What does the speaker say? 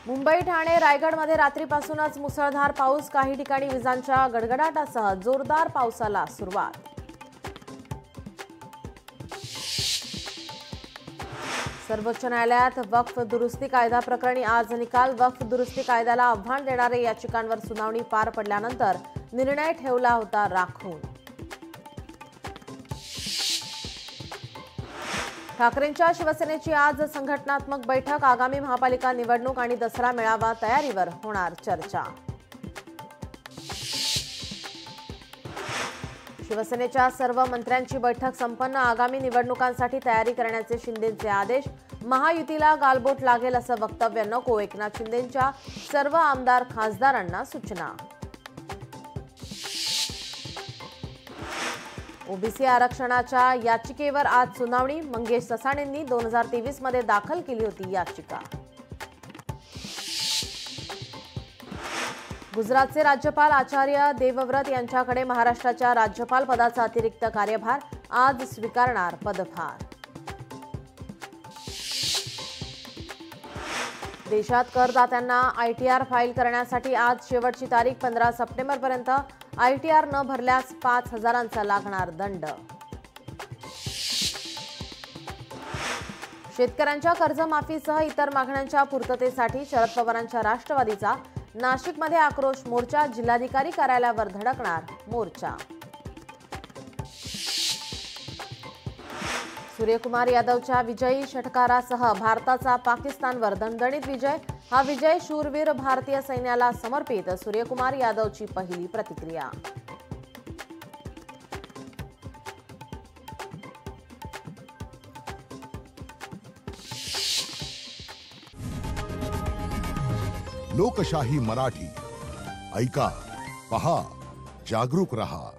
मुंबई, ठाणे, रायगडमध्ये रात्रीपासूनच मुसळधार पाऊस, काही ठिकाणी विजांच्या गडगडाटासह जोरदार पावसाला सुरुवात। सर्वोच्च न्यायालयात वक्फ दुरुस्ती कायदा प्रकरणी आज निकाल। वक्फ दुरुस्ती कायद्याला आव्हान देणारे याचिकांवर सुनावणी पार पडल्यानंतर निर्णय ठेवला होता राखून। ठाकरेंच्या शिवसेनेची आज संघटनात्मक बैठक। आगामी महापालिका निवडणूक आणि दसरा मेळावा तयारीवर होणार चर्चा। शिवसेनेच्या सर्व मंत्र्यांची बैठक संपन्न। आगामी निवडणुकांसाठी तयारी करण्याचे शिंदेंचे आदेश। महायुतीला गालबोट लागेल असं वक्तव्य नको, एकनाथ शिंदेंच्या सर्व आमदार खासदारांना सूचना। ओबीसी आरक्षणाच्या याचिकेवर आज सुनावणी। मंगेश ससाणेंनी 2023 मध्ये दाखल केली होती याचिका। गुजरातचे राज्यपाल आचार्य देवव्रत यांच्याकडे महाराष्ट्राच्या राज्यपाल पदाचा अतिरिक्त कार्यभार। आज स्वीकारणार पदभार। देशात करदात्यांना आयटीआर फाईल करण्यासाठी आज शेवटची तारीख। 15 सप्टेंबरपर्यंत आयटीआर न भरल्यास 5,000चा लागणार दंड। शेतकऱ्यांच्या कर्जमाफीसह इतर मागण्यांच्या पूर्ततेसाठी शरद पवारांच्या राष्ट्रवादीचा नाशिकमध्ये आक्रोश मोर्चा। जिल्हाधिकारी कार्यालयावर धडकणार मोर्चा। सूर्यकुमार यादवच्या विजयी षटकारासह भारताचा पाकिस्तानवर दणदणीत विजय। हा विजय शूरवीर भारतीय सैन्याला समर्पित। सूर्यकुमार यादवची पहिली प्रतिक्रिया। लोकशाही मराठी ऐका, पहा, जागरूक रहा।